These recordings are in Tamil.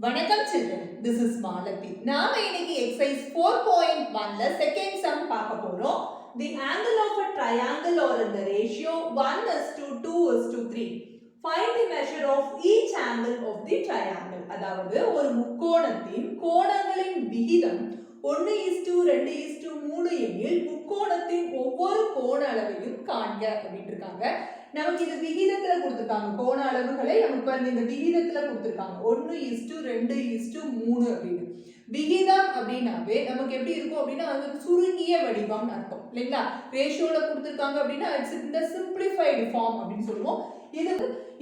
வணக்கம் children, this is Malathi. நாம இன்னைக்கு exercise 4.1ல second sum பார்க்க போறோம். The angle of a triangle or in the ratio 1:2:3. Find the measure of each angle of the triangle. அதாவது ஒரு முக்கோணத்தின் கோணங்களின் விகிதம் 1:2:3 எனில் முக்கோணத்தின் ஒவ்வொரு கோண அளவையும் காண்க அப்படின்னு இருக்காங்க. நமக்கு இது விகிதத்துல கொடுத்திருக்காங்க. கோண அளவுகளை நமக்கு பாருங்க இந்த விகிதத்துல கொடுத்திருக்காங்க 1:2:3 அப்படின்னு. விகிதம் அப்படினாவே நமக்கு எப்படி இருக்கும் அப்படினா அது சுருங்கிய வடிவம் அர்த்தம் இல்லைங்களா? ரேஷியோல கொடுத்திருக்காங்க அப்படினா it's in the simplified form அப்படினு சொல்லுவோம்.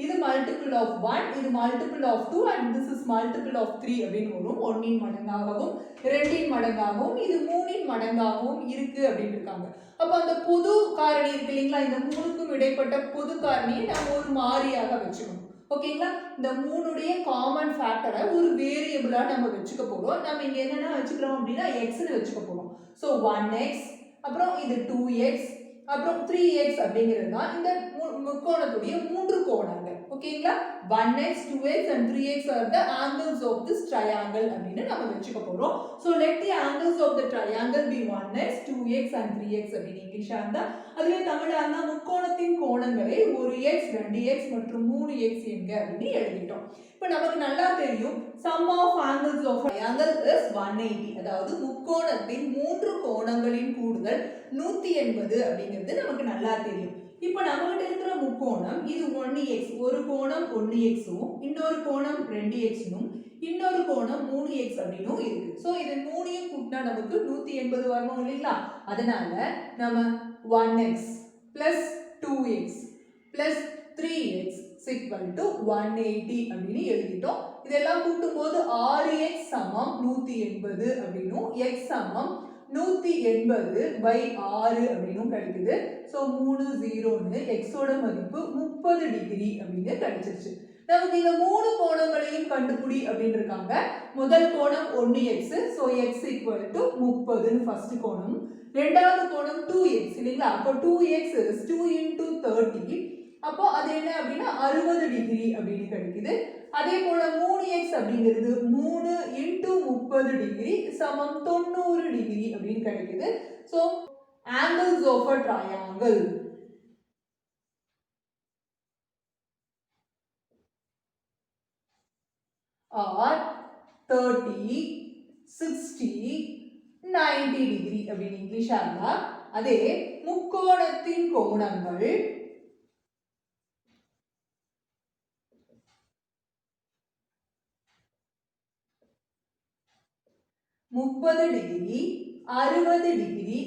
இது மல்டிபிள் ஆஃப் 1, இது multiple of 2 and this is multiple of 3 அப்படினு வரும். 1 இன் மடங்காகவும் 2 இன் மடங்காகவும் இது 3 இன் மடங்காகவும் இருக்கு அப்படினு இருக்காங்க. அப்ப அந்த பொது காரணி இருக்கு இல்லீங்களா? இந்த மூணுக்கும் இடைப்பட்ட பொது காரணியை நாம ஒரு மாறியாக வெச்சுக்கணும். ஓகேங்களா? இந்த மூணுடைய காமன் ஃபேக்டரை ஒரு வேரியபிளா நம்ம வெச்சுக்க போறோம். நாம இங்க என்னன்னா வெச்சுக்கிறோம் அப்படினா x னு வெச்சுக்க போறோம். சோ 1x அப்புறம் இது 2x அப்புறம் 3x அப்படிங்கிறது தான் இந்த முக்கோணத்துடைய மூன்று கோணங்கள். ஓகேங்களா? 1x 2x and 3x are the angles of this triangle அப்படினு நாம வெச்சுக்க போறோம். So let the angles of the triangle be 1x 2x and 3x அப்படினு இங்கிலீஷா இருந்தா, அதுவே தமிழா இருந்தா முக்கோணத்தின் கோணங்களை 1x 2x மற்றும் 3x என்க அப்படினு எழுதிட்டோம். இப்போ நமக்கு நல்லா தெரியும் sum of angles of triangle is 180. அதாவது முக்கோணத்தின் மூன்று கோணங்களின் கூடுதல் 180 அப்படிங்கிறது நமக்கு நல்லா தெரியும். இப்போ நம்மகிட்ட இருக்கிற முக்கோணம் இது 1x, ஒரு கோணம் 1x உம் இன்னொரு கோணம் 2x உம் இன்னொரு கோணம் 3x அப்படினும் இருக்கு. சோ இது மூணையும் கூட்டினா நமக்கு 180 வரணும் இல்லீங்களா? அதனால நம்ம 1x plus 2x plus 3x is equal to 180 அப்படினு எழுதிட்டோம். இதெல்லாம் கூட்டும்போது 6x சமம் 180 அப்படினும் x சமம் 180/6 அப்படினும் கிடைக்குது. சோ 3 0ன்னு x ஓட மதிப்பு 30 டிகிரி அப்படினு கிடைச்சிருச்சு. நமக்கு இந்த மூணு கோணங்களையும் கண்டுபிடி அப்படினு இருக்காங்க. முதல் கோணம் 1x, சோ x = 30 ன்னு ஃபர்ஸ்ட் கோணம். இரண்டாவது கோணம் 2x இல்லீங்களா? அப்ப 2x is 2 * 30. அப்போ அது என்ன அப்படினா 60 டிகிரி அப்படினு கிடைக்குது. அதே போல 3x அப்படிங்கிறது 3 * 30 டிகிரி சமம் 90 டிகிரி அப்படினு கிடைக்குது. So angles of a triangle are 30 60 90 degree அப்படினு இங்கிலீஷா இருந்தா, அதே முக்கோணத்தின் கோணங்கள் 30 டிகிரி 60 டிகிரி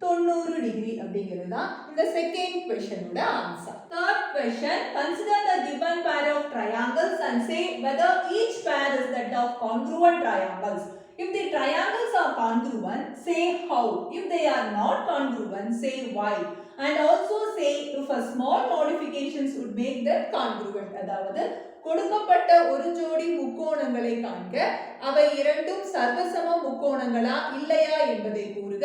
90 டிகிரி அப்படிங்கிறது தான் இந்த செகண்ட் क्वेश्चनோட answer. Third question, consider the given pair of triangles and say whether each pair is that of congruent triangles. If the triangles are congruent, say how. If they are not congruent, say why. And also say if a small modifications would make them congruent. அதாவது கொடுக்கப்பட்ட ஒரு ஜோடி முக்கோணங்களை காண்க, அவை இரண்டும் சர்வசம முக்கோணங்களா இல்லையா என்பதை கூறுக.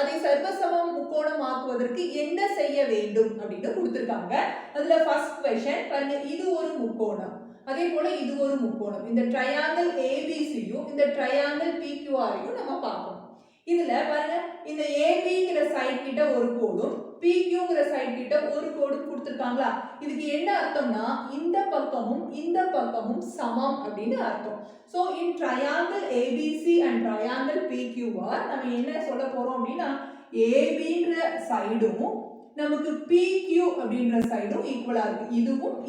அதை சர்வசம முக்கோணம் ஆக்குவதற்கு என்ன செய்ய வேண்டும் அப்படின்னு கொடுத்திருக்காங்க. அதுல ஃபர்ஸ்ட் क्वेश्चन பாருங்க, இது ஒரு முக்கோணம், அதே போல இது ஒரு முக்கோணம். இந்த ட்ரையாங்கிள் ஏபிசியும் இந்த ட்ரையாங்கிள் பிக்யூஆரையும் நம்ம பார்க்கணும். இதுல பாருங்க, இந்த ஏபிங்கிற சைடு கிட்ட ஒரு கோடும் பிக்யூங்கிற சைடு கிட்ட ஒரு கோடும் கொடுத்திருக்காங்களா? இதுக்கு என்ன அர்த்தம்னா இந்த பக்கமும் சமம் அப்படின்னு அர்த்தம். So in triangle ABC and triangle PQR நம்ம என்ன சொல்ல போறோம் அப்படினா, ABன்ற சைடும் நமக்கு PQ அப்படிங்கற சைடும் ஈக்குவலா இருக்கு.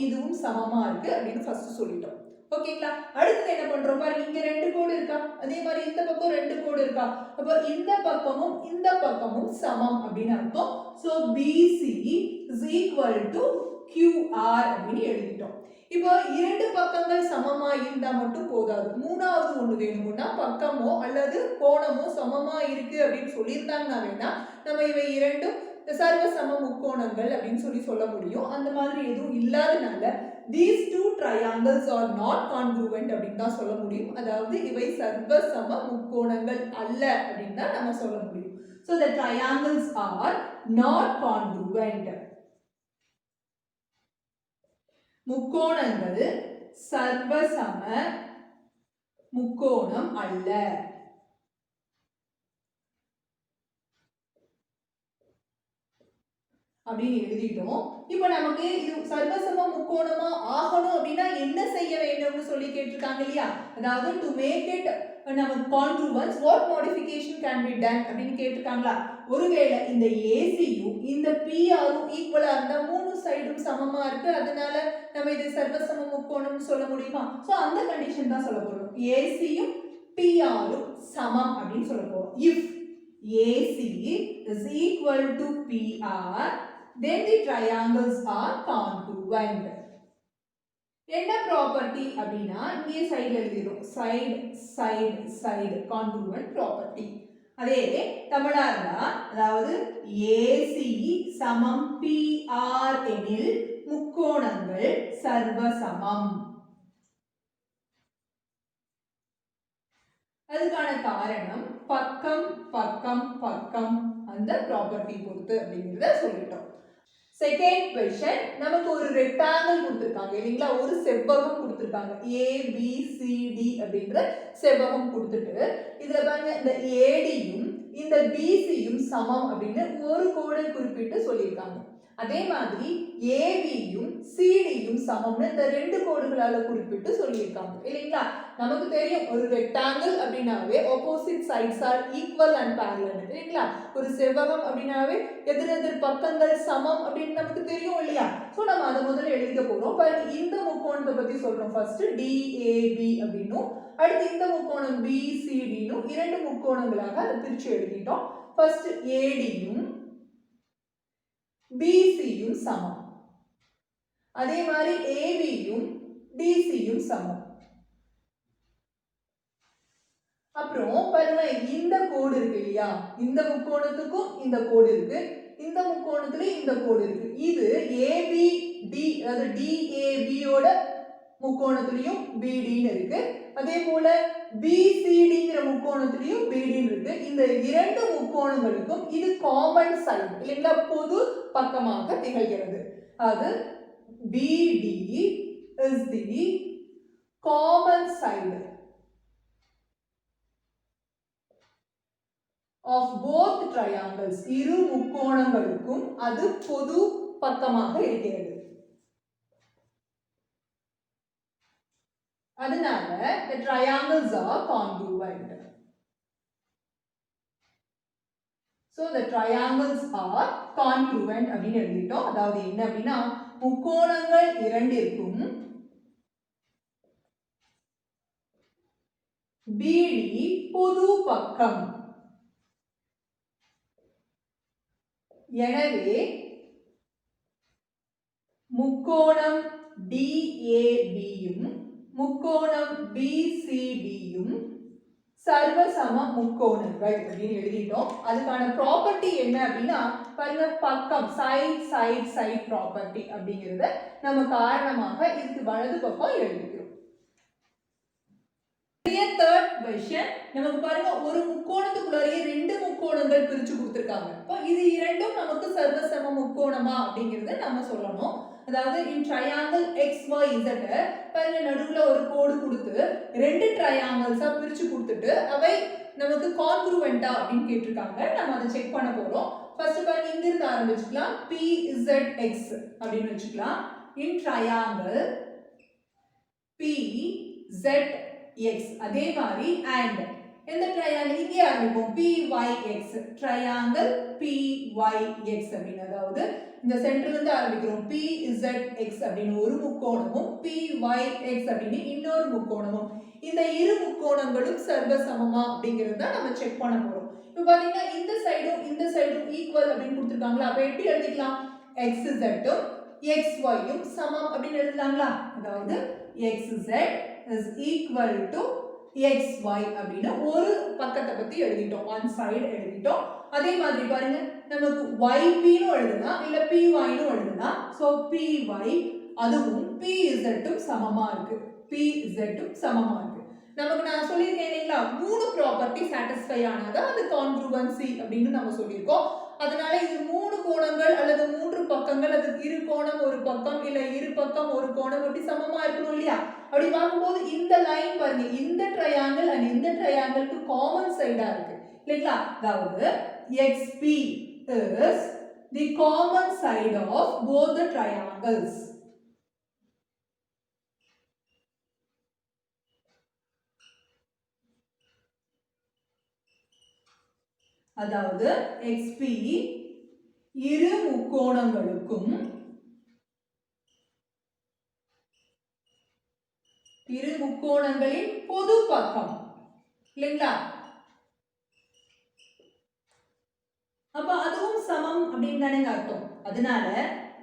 இதுவும் சமமா இருக்கு அப்படினு ஃபர்ஸ்ட் சொல்லிட்டோம். ஓகேங்களா? அடுத்து என்ன பண்றோம் பாருங்க, இங்க ரெண்டு கோடு இருக்கா, அதே மாதிரி இந்த பக்கம் ரெண்டு கோடு இருக்கா. அப்ப இந்த பக்கமும் சமம் அப்படினு அர்த்தம். So BC is equal to QR அப்படினு எழுதிட்டோம். இப்போ இரண்டு பக்கங்கள் சமமா இருந்தா மட்டும் போதாது, மூணாவது ஒன்று வேணும்னா பக்கமோ அல்லது கோணமோ சமமா இருக்கு அப்படினு சொல்லியிருந்தாங்கன்னா வேணா நம்ம இவை இரண்டும் சர்வசம முக்கோணங்கள் அப்படினு சொல்ல முடியும். அந்த மாதிரி எதுவும் இல்லாதனால these two triangles are not congruent அப்படினு தான் சொல்ல முடியும். அதாவது இவை சர்வசம முக்கோணங்கள் அல்ல அப்படினு தான் நம்ம சொல்ல முடியும். So the triangles are not congruent. முக்கோணங்கள் சர்வசம முக்கோணம் அல்ல. அப்படின்னு எழுதிட்டோம். இப்போ நமக்கு இது சர்வசம முக்கோணமா ஆகணும் அப்படின்னா என்ன செய்ய வேண்டும்னு சொல்லி கேட்டிருக்காங்க இல்லையா? அதாவது டு மேக் இட் நம்ம congruence what modification can be done அப்படின்னு கேட்டிருக்காங்களா? ஒருவேளை இந்த ஏசியும் இந்த பிஆரும் ஈக்குவலா இருந்தா மூணு சைடும் சமமா இருக்கு, அதனால நம்ம இது சர்வசம முக்கோணம்னு சொல்ல முடியுமா? சோ அந்த கண்டிஷன் தான் சொல்ல போறோம். ஏசியும் பிஆரும் சமம் அப்படின்னு சொல்ல போறோம். If AC is equal to PR, then the triangles are congruent. என்ன ப்ராப்பர்ட்டி அப்படின்னா இங்கே சைடுல எழுதிரும், side side side congruent property. அதே தமிழா இருந்தா அதாவது AC சமம் PR எனில் முக்கோணங்கள் சர்வசமம். அதுக்கான காரணம் பக்கம் பக்கம் பக்கம் அந்த ப்ராப்பர்ட்டி பொறுத்து அப்படிங்கறத சொல்லிட்டோம். செகண்ட் क्वेश्चन, நமக்கு ஒரு ரெக்டாங்கிள் கொடுத்திருக்காங்க இல்லீங்களா? ஒரு செவ்வகம் கொடுத்திருக்காங்க. ABCD அப்படிங்கற செவ்வகம் கொடுத்துட்டு இதுல பாருங்க இந்த ADயும் இந்த BCயும் சமம் அப்படின்னு ஒரு கோடை குறிப்பிட்டு சொல்லியிருக்காங்க. அதே மாதிரி ABயும் CDயும் சமம்னு இந்த ரெண்டு கோடுகளால குறிப்பிட்டு சொல்லியிருக்காங்க இல்லீங்களா? நமக்கு தெரியும் ஒரு ரெக்டாங்கிள் அப்படினாவே opposite sides are equal and parallel இல்லீங்களா? ஒரு செவ்வகம் அப்படினாவே எதிரெதிர் பக்கங்கள் சமம் அப்படின்னு நமக்கு தெரியும் இல்லையா? சோ நம்ம அத முதல்ல எழுதிக்க போறோம். பாருங்க இந்த முக்கோணத்தை பத்தி சொல்றோம். ஃபர்ஸ்ட் DAB அப்படினும் அடுத்து இந்த முக்கோணம் BCD னும் இரண்டு முக்கோணங்களாக அதை பிரிச்சு எழுதிட்டோம். ஃபர்ஸ்ட் ADயும் BCயும் சமம். அதே மாதிரி ABயும் DCயும் சமம். அப்புறம் பாருங்க இந்த கோடு இருக்கு இல்லையா? இந்த முக்கோணத்துக்கும் இந்த கோடு இருக்கு, இந்த முக்கோணத்துலயும் இந்த கோடு இருக்கு. இது ABD அதாவது DAB ஓட முக்கோணத்துலயும் BD ன்னு இருக்கு. அதே போல BCDங்கிற முக்கோணத்துலயும் BD ன்னு இருக்கு. இந்த இரண்டு முக்கோணங்களுக்கும் இது காமன் சைடு இல்லைங்களா? பொது பக்கமாக திகழ்கிறது. அது BD is the common side of both triangles. இரு முக்கோணங்களுக்கும் அது பொது பக்கமாக இருக்கிறது. அதனால the triangles are congruent. So the triangles are congruent அப்படின்னு எழுதிட்டோம். அதாவது என்ன அப்படின்னா முக்கோணங்கள் இரண்டிற்கும் BD பொது பக்கம். எனவே முக்கோணம் DABயும் முக்கோணம் BCDயும் சர்வசம முக்கோணங்கள் அப்படின்னு எழுதிட்டோம். அதுக்கான ப்ராப்பர்ட்டி என்ன அப்படின்னா பாருங்க பக்கம் சைட் சைட் சைட் ப்ராப்பர்ட்டி அப்படிங்கறத நம்ம காரணமாக இதுக்கு வலது பக்கம் எழுதிக்கிறோம். தேர்ட் क्वेश्चन, நமக்கு பாருங்க ஒரு முக்கோணத்துக்குள்ளேயே ரெண்டு முக்கோணங்கள் பிரிச்சு கொடுத்திருக்காங்க. அப்ப இது இரண்டும் நமக்கு சர்வசம முக்கோணமா அப்படிங்கறத நம்ம சொல்லணும். அதாவது in triangle XYZ பாருங்க நடுவுல ஒரு கோடு கொடுத்து ரெண்டு ட்ரையாங்கிள்ஸா பிரிச்சு கொடுத்துட்டு அவை நமக்கு கான்க்ரூவென்ட்டா அப்படின்னு கேட்டிருக்காங்க. நம்ம அதை செக் பண்ண போறோம். ஃபர்ஸ்ட் பாருங்க இங்க இருந்து ஆரம்பிச்சுக்கலாம். PZX அப்படின்னு வெச்சுக்கலாம். in triangle PZX அதே மாதிரி and இந்த ட்ரையாங்கிள் இங்கே ஆரம்பிப்போம். PYX ட்ரையாங்கிள் PYX அப்படின்னு அதாவது இந்த சென்டர்ல இருந்து ஆரம்பிக்கிறோம். PZX அப்படின்னு ஒரு முக்கோணமும் PYX அப்படின்னு இன்னொரு முக்கோணமும் இந்த இரு முக்கோணங்களும் சர்வசமமா அப்படிங்கறத நம்ம செக் பண்ண போறோம். இப்போ பாத்தீங்கன்னா இந்த சைடும் ஈக்குவல் அப்படின்னு கொடுத்திருக்காங்களா? அப்ப எப்படி எழுதிக்கலாம்? XZ ம் XY ம் சமம் அப்படின்னு எழுதலாங்களா? அதாவது XZ is equal to XY அப்படின்னு ஒரு பக்கத்தை பத்தி எழுதிட்டோம். ஒன் சைடு எழுதிட்டோம். அதே மாதிரி பாருங்க நமக்கு YP னு எழுதலாம் இல்ல PY னு எழுதலாம். சோ PY அதுவும் PZ ம் சமமா இருக்கு. PZ ம் சமமா இருக்கு. நமக்கு நான் சொல்லியிருக்கேன் இல்லைங்களா? மூணு ப்ராப்பர்ட்டி சாட்டிஸ்ஃபை ஆனதா அது கான்க்ரூவன்சி அப்படின்னு நம்ம சொல்லியிருக்கோம். அதனால இது மூணு கோணங்கள் அல்லது மூன்று பக்க பக்கங்கள் அது இரு கோணம் ஒரு பக்கம் இல்ல இரு பக்கம் ஒரு கோணம் அப்படி சமமா இருக்கணும் இல்லையா? அப்படி பார்க்கும்போது இந்த லைன் பாருங்க, இந்த ட்ரையாங்கிள் அண்ட் இந்த ட்ரையாங்கிளுக்கு காமன் சைடா இருக்கு இல்லைங்களா? அதாவது XP is the common side of both the triangles. அதாவது XP இரு முக்கோணங்களுக்கும் இரு முக்கோணங்களின் பொது பக்கம் இல்லைங்களா? அப்ப அதுவும் சமம் அப்படின்னு தானே அர்த்தம். அதனால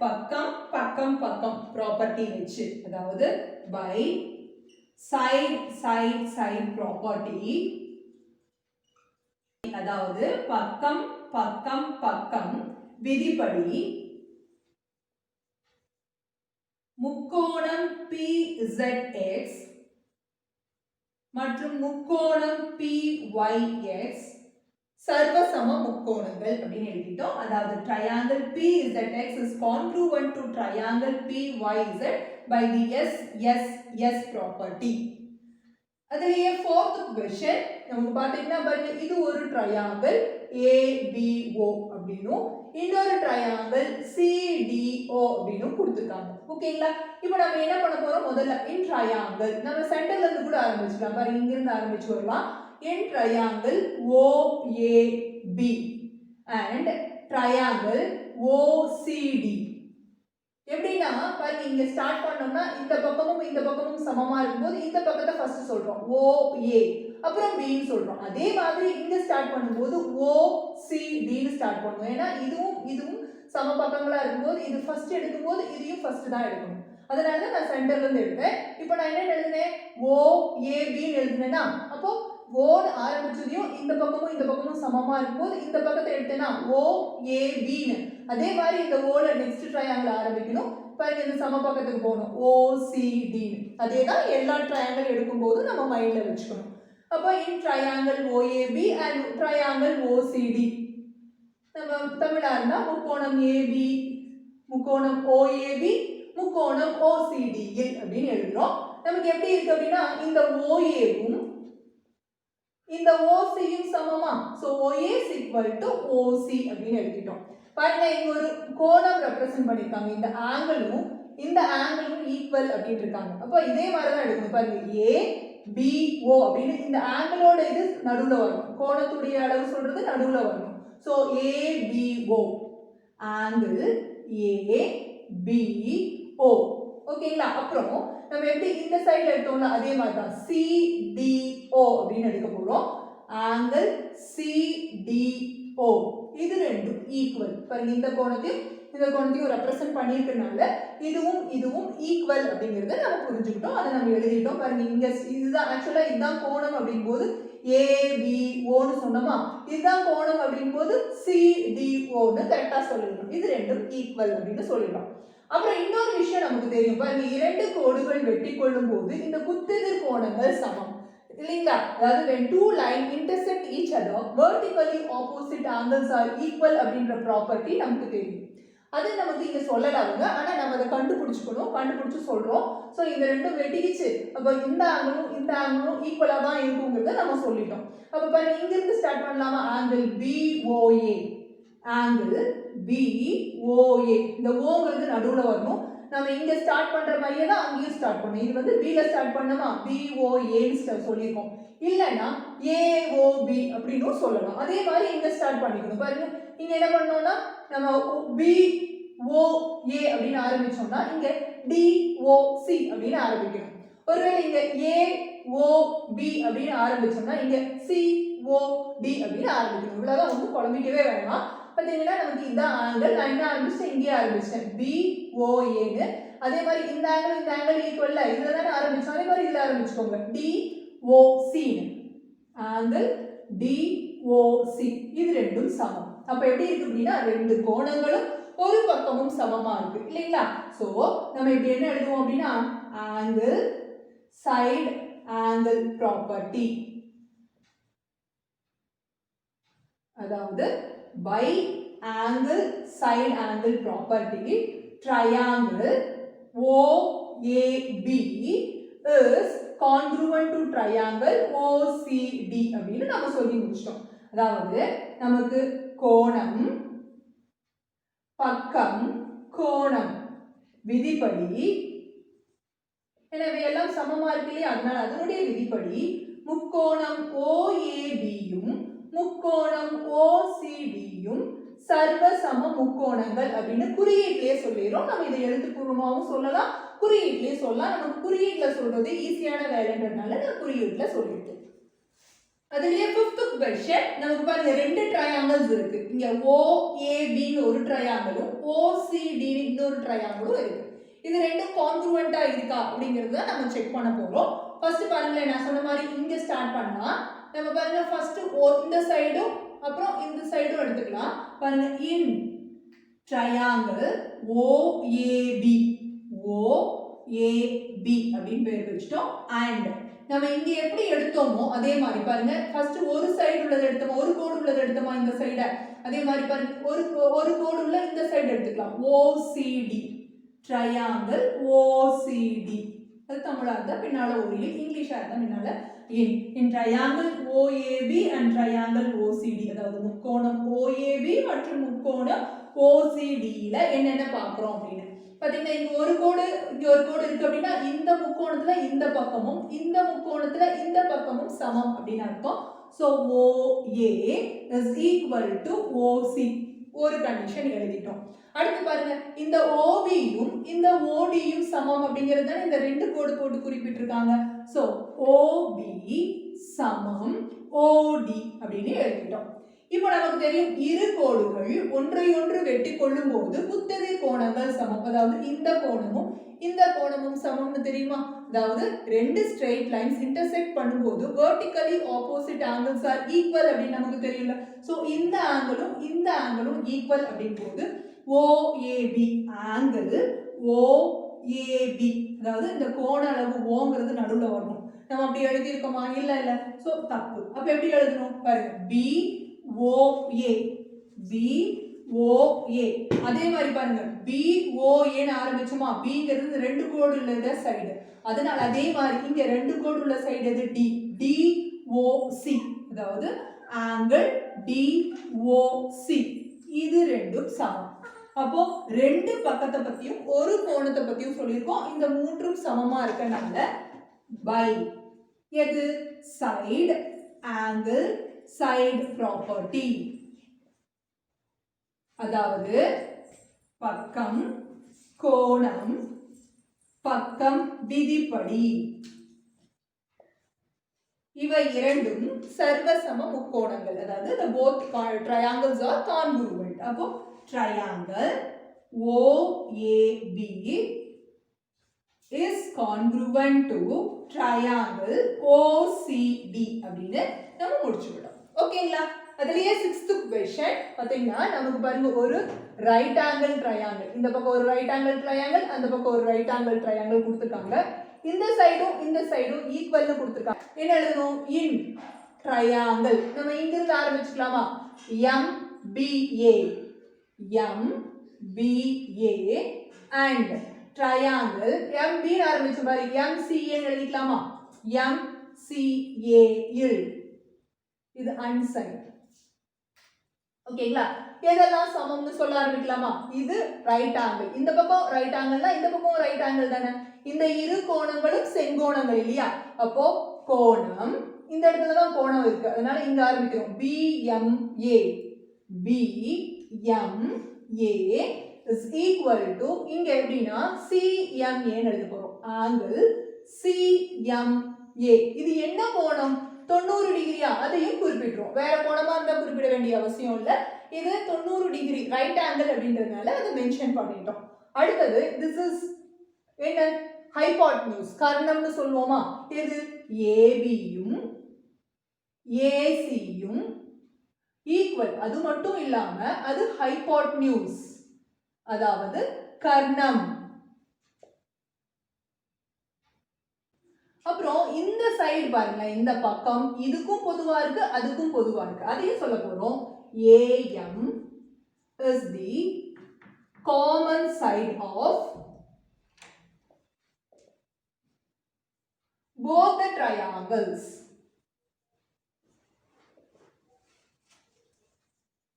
பக்கம் பக்கம் பக்கம் ப்ராப்பர்ட்டி வச்சு, அதாவது by side side side property, அதாவது பக்கம் பக்கம் பக்கம் விதிப்படி முக்கோணம் PZX மற்றும் முக்கோணம் PYX சர்வசம முக்கோணங்கள் அப்படின்னு எழுதிட்டோம். அதாவது triangle PZX is congruent to triangle PYZ by the SSS property. அதுலயே fourth question நமக்கு பாத்தீங்கன்னா பாருங்க, இது ஒரு triangle ABO அப்படினும் இன்னொரு triangle CDO அப்படினும் கொடுத்திருக்காங்க. ஓகேங்களா? இப்போ நம்ம என்ன பண்ண போறோம், முதல்ல in triangle நம்ம சென்டர்ல இருந்து கூட ஆரம்பிச்சலாம். பாருங்க, இங்க இருந்து ஆரம்பிச்சு வரலாம். in triangle OAB and triangle OCD. எப்படின்னா பாருங்க, இங்க ஸ்டார்ட் பண்ணோம்னா இந்த பக்கமும் இந்த பக்கமும் சமமா இருக்கும்போது இந்த பக்கத்தை ஃபர்ஸ்ட் சொல்றோம் OA, அப்புறம் B ன்னு சொல்றோம். அதே மாதிரி இங்க ஸ்டார்ட் பண்ணும்போது OCD ன்னு ஸ்டார்ட் பண்ணுவோம். ஏன்னா இதுவும் இதுவும் சம பக்கங்களா இருக்கும்போது இது ஃபர்ஸ்ட் எடுக்கும்போது இதையும் ஃபர்ஸ்ட் தான் எடுக்கணும். அதனால தான் நான் சென்டர்ல இருந்து எடுத்தேன். இப்போ நான் என்ன எழுதுனேன், OAB ன்னு எழுதுனேன்னா அப்போ ஓன்னு ஆரம்பிச்சதையும் இந்த பக்கமும் சமமா இருக்கும்போது இந்த பக்கத்தை எடுத்தேன்னா OAB ன்னு. அதே மாதிரி இந்த ஓல நெக்ஸ்ட் ட்ரையாங்கிள் ஆரம்பிக்கணும். பாருங்க, இந்த சம பக்கத்துக்கு போகணும் OCD ன்னு. அதே தான் எல்லா ட்ரையாங்கிள் எடுக்கும்போது நம்ம மைண்ட்ல வச்சுக்கணும். அப்போ இன் triangle OAB and triangle OCD, நம்ம தமிழா இருந்தா முக்கோணம் AB, முக்கோணம் OAB, முக்கோணம் OCD அப்படின்னு எழுதுறோம். நமக்கு எப்படி இருக்கு அப்படின்னா, இந்த OAவும் இந்த OC யும் சமமா, so OA is equal to OC அப்படின்னு எழுதிட்டோம். பாருங்க, இங்க ஒரு கோணம் ரெப்ரசன்ட் பண்ணிருக்காங்க. இந்த ஆங்கிளும் இந்த ஆங்கிளும் ஈக்குவல் அப்படின்னு இருக்காங்க. அப்போ இதே மாதிரி தான் எடுக்கணும். பாருங்க, ABO அப்படின்னு இந்த ஆங்கிளோட இது நடுவுல வரணும். கோணத்துடைய அளவு சொல்றது நடுவுல வரணும். So ABO angle ABO. ஓகேங்களா? அப்புறம் நம்ம எப்படி இந்த சைடுல எடுத்தோம்ல அதே மாதிரி தான் CDO அப்படின்னு எடுக்க போறோம். ஆங்கிள் CDO இது ரெண்டும் ஈக்குவல். பாருங்க, இந்த கோணத்தையும் ரெப்ரசன்ட் பண்ணிருக்கனால இதுவும் இதுவும் ஈக்குவல் அப்படிங்கறத நம்ம புரிஞ்சுக்கிட்டோம். அதை நம்ம எழுதிட்டோம். பாருங்க, இங்க இதுதான் ஆக்சுவலா இதுதான் கோணம் அப்படிங்கும்போது ABO ன்னு சொன்னோமா, இதுதான் கோணம் அப்படிங்கும்போது CDO ன்னு கரெக்டா சொல்லிடணும். இது ரெண்டும் ஈக்குவல் அப்படின்னு சொல்லிடலாம். அப்புறம் இன்னொரு விஷயம் நமக்கு தெரியும். பாருங்க, இரண்டு கோடுகள் வெட்டி கொள்ளும் போது இந்த குத்தெதிர் கோணங்கள் சமம் இல்லைங்களா? அதாவது when two lines intersect each other vertically opposite angles are equal அப்படின்ற ப்ராப்பர்ட்டி நமக்கு தெரியும். அது நமக்கு இங்க சொல்லலாங்க, ஆனா நம்ம அதை கண்டுபிடிச்சு சொல்றோம். சோ இந்த ரெண்டும் வெட்டிக்கிச்சு, அப்ப இந்த ஆங்கிளும் ஈக்குவலா தான் இருக்குங்கிறத நம்ம சொல்லிட்டோம். அப்ப பாருங்க, இங்க இருந்து ஸ்டார்ட் பண்ணலாமா, ஆங்கிள் BOA, ஆங்கிள் BOA, இந்த ஓங்கிறது நடுவுல வரணும். நம்ம இங்க ஸ்டார்ட் பண்ற மாதிரியே தான் அங்கேயும் ஸ்டார்ட் பண்ணணும். இது வந்து B ல ஸ்டார்ட் பண்ணோமா, BOA ன்னு சொல்லியிருக்கோம். இல்லைன்னா AOB அப்படின்னு சொல்லலாம். அதே மாதிரி இங்க ஸ்டார்ட் பண்ணிக்கணும். பாருங்க, இங்க என்ன பண்ணோம்னா நம்ம BOA அப்படின்னு ஆரம்பிச்சோம்னா இங்க DOC அப்படின்னு ஆரம்பிக்கணும். ஒருவேளை இங்க AOB அப்படின்னு ஆரம்பிச்சோம்னா இங்க COD அப்படின்னு ஆரம்பிக்கணும். இவ்வளவுதான், ஒன்றும் குழம்பிக்கவே வேணாம். பார்த்தீங்கன்னா நமக்கு இதான் ஆங்கிள். நான் என்ன ஆரம்பிச்சேன், இங்கே ஆரம்பிச்சேன் BOA. அதே மாதிரி இந்த ஆங்கிள் ஈக்குவல்ல இதுல தானே ஆரம்பிச்சோம், அதே மாதிரி இதுல ஆரம்பிச்சுக்கோங்க DOC, ஆங்கிள் DOC. இது ரெண்டும் சமம். அப்ப எப்படி இருக்கு அப்படின்னா, ரெண்டு கோணங்களும் ஒரு பக்கமும் சமமா இருக்கு இல்லைங்களா? சோ நம்ம இப்படி என்ன எழுதுவோம் அப்படின்னா, ஆங்கிள் சைடு ஆங்கிள் ப்ராப்பர்ட்டி, அதாவது by angle side angle property triangle OAB is congruent to triangle OCD அப்படினு நாம சொல்லி முடிச்சிட்டோம். அதாவது நமக்கு கோணம் பக்கம் கோணம் விதிப்படி எனவே எல்லாம் சமமா இருக்குல்லையா, அதனால அதனுடைய விதிப்படி முக்கோணம் OABயும் முக்கோணம் OCDயும் சர்வசம முக்கோணங்கள் அப்படின்னு குறியீட்டிலேயே சொல்லிடுறோம். நம்ம இதை எழுத்துப்பூர்வமாகவும் சொல்லலாம், குறியீட்டிலேயே சொல்லலாம். நமக்கு குறியீட்டுல சொல்றது ஈஸியான வேலைன்றதுனால நான் குறியீட்டுல சொல்லிட்டேன். அதுலயே ஃபிஃப்த் क्वेश्चन நமக்கு பாருங்க ரெண்டு ட்ரையாங்கிள்ஸ் இருக்கு. இங்க OAB ன்னு ஒரு ட்ரையாங்கிளும் OCD ன்னு இன்னொரு ட்ரையாங்கிளும் இருக்கு. இது ரெண்டும் கான்க்ரூவென்ட்டா இருக்கா அப்படிங்கறத நம்ம செக் பண்ண போறோம். ஃபர்ஸ்ட் பாருங்க நான் சொன்ன மாதிரி இங்க ஸ்டார்ட் பண்ணா நம்ம பாருங்க ஃபர்ஸ்ட் இந்த சைடும் அப்புறம் இந்த சைடும் எடுத்துக்கலாம். பாருங்க இன் ட்ரையாங்கிள் OAB அப்படின்னு பேர் வச்சிட்டோம். அண்ட் நம்ம இங்க எப்படி எடுத்தோமோ அதே மாதிரி பாருங்க ஃபர்ஸ்ட் ஒரு சைடு உள்ளது எடுத்தோமா, ஒரு கோடு உள்ளது எடுத்தோமா இந்த சைட, அதே மாதிரி பாருங்க ஒரு கோடு உள்ள இந்த சைடு எடுத்துக்கலாம். OCD ட்ரையாங்கிள் OCD அது தமிழா இருந்தா பின்னால ஒரு இங்கிலீஷா இருந்தா பின்னால in triangle OAB and triangle OCD அதாவது முக்கோணம் OAB மற்றும் முக்கோணம் OCD ல என்னென்ன பார்க்கறோம் அப்படினு பாத்தீங்கன்னா இங்க ஒரு கோடு இங்க ஒரு கோடு இருக்கு அப்படினா இந்த முக்கோணத்துல இந்த பக்கமும் இந்த முக்கோணத்துல இந்த பக்கமும் சமம் அப்படினு அர்த்தம். so OA is equal to OC ஒரு கண்டிஷன் எழுதிட்டோம். அடுத்து பாருங்க இந்த OB யும் இந்த OD யும் சமம் அப்படிங்கிறது தான் இந்த ரெண்டு கோடு போட்டு குறிப்பிட்டிருக்காங்க. so OB சமம் OD அப்படின்னு எழுதிட்டோம். இப்போ நமக்கு தெரியும் இரு கோடுகள் ஒன்றை ஒன்று வெட்டி கொள்ளும் போது குத்தெதிர் கோணங்கள் சமம். அதாவது இந்த கோணமும் சமம்னு தெரியுமா? அதாவது ரெண்டு ஸ்ட்ரெயிட் லைன்ஸ் இன்டர்செக்ட் பண்ணும்போது vertically opposite angles R equal அப்படின்னு நமக்கு தெரியல. சோ இந்த ஆங்கிளும் ஈக்குவல் அப்படிங்கும்போது OAB ஆங்கிள் OAB அதாவது இந்த கோண அளவு ஓங்கிறது நடுவுல வரணும். நம்ம அப்படி எழுதி இருக்கோமா? இல்ல சோ தப்பு. அப்ப எப்படி எழுதணும் பாருங்க BOA அதே மாதிரி பாருங்க BOA ன்னு ஆரம்பிச்சோமா, Bங்கிறது ரெண்டு கோடு உள்ள சைடு, அதனால அதே மாதிரி இங்க ரெண்டு கோடு உள்ள சைடு எது DOC அதாவது ஆங்கிள் DOC இது ரெண்டும் சமம். அப்போ ரெண்டு பக்கத்தை பத்தியும் ஒரு கோணத்தை பத்தியும் சொல்லியிருக்கோம். இந்த மூன்றும் சமமா இருக்கனால பை எது சைடு ஆங்கிள் சைடு ப்ராப்பர்ட்டி அதாவது பக்கம் கோணம் பக்கம் விதிப்படி இவை இரண்டும் சர்வசம முக்கோணங்கள். அதாவது the both triangles are congruent. அப்போ triangle OAB is congruent to triangle OCD அப்படின்னு நம்ம முடிச்சுக்கிட்டோம். ஓகேங்களா? அதுலயே 6th क्वेश्चन பாத்தீங்கன்னா நமக்கு பாருங்க ஒரு ரைட் ஆங்கிள் ட்ரையாங்கிள், இந்த பக்கம் ஒரு ரைட் ஆங்கிள் ட்ரையாங்கிள், அந்த பக்கம் ஒரு ரைட் ஆங்கிள் ட்ரையாங்கிள் கொடுத்திருக்காங்க. இந்த சைடும் ஈக்குவல்னு கொடுத்திருக்காங்க. என்ன எழுதணும்? இன் ட்ரையாங்கிள் நம்ம இங்க இருந்து ஆரம்பிச்சுக்கலாமா? MBA and triangle MB ன்னு ஆரம்பிச்ச மாதிரி MCA ன்னு எழுதிக்கலாமா? MCA இது அன்சைன். ஓகேங்களா? எதெல்லாம் சமம்னு சொல்ல ஆரம்பிக்கலாமா? இது ரைட் ஆங்கிள், இந்த பக்கம் ரைட் ஆங்கிள்னா இந்த பக்கம் ரைட் ஆங்கிள் தானே. இந்த இரு கோணங்களும் செங்கோணங்கள் இல்லையா? அப்போ கோணம் இந்த இடத்துல தான் கோணம் இருக்கு, அதனால இங்க ஆரம்பிக்கிறோம். BMA is equal to இங்க எப்படின்னா CMA ன்னு எழுத போறோம். ஆங்கிள் CMA இது என்ன கோணம்? 90 டிகிரியா? அதையும் குறிப்பிடுறோம். வேற கோணமா இருந்தா குறிப்பிட வேண்டிய அவசியம் இல்ல. இது 90 டிகிரி ரைட் ஆங்கிள் அப்படின்றதுனால அதை மென்ஷன் பண்ணிட்டோம். அடுத்தது this is என்ன? ஹைபோட்டென்யூஸ் கர்ணம்னு சொல்லுவோமா? இது ABயும் ACயும் ஈக்குவல். அது மட்டும் இல்லாம அது ஹைபோட்டென்யூஸ் அதாவது கர்ணம். அப்புறம் இந்த சைடு பாருங்க, இந்த பக்கம் இதுக்கும் பொதுவா இருக்கு அதுக்கும் பொதுவா இருக்கு, அதையும் சொல்ல போறோம். AM is the common side of both the triangles.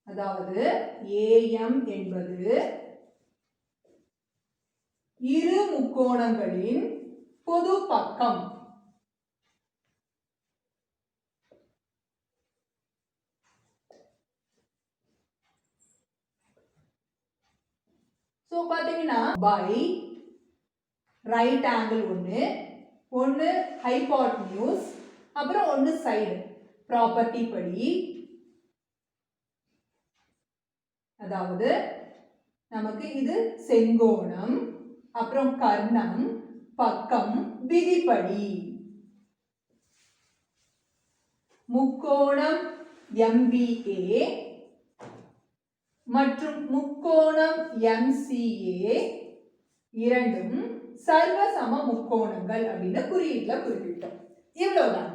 அதாவது AM என்பது இரு முக்கோணங்களின் பொது பக்கம். சோ பாத்தீங்கன்னா by right angle ஒன்னு hypotenuse அப்புறம் ஒன்னு side ப்ராப்பர்ட்டி படி அதாவது நமக்கு இது செங்கோணம் அப்புறம் கர்ணம் பக்கம் விதிப்படி முக்கோணம் MBA மற்றும் முக்கோணம் MCA இரண்டும் சர்வசம முக்கோணங்கள் அப்படின்னு குறியீட்டுல குறிப்பிட்டோம். இவ்வளவுதான்.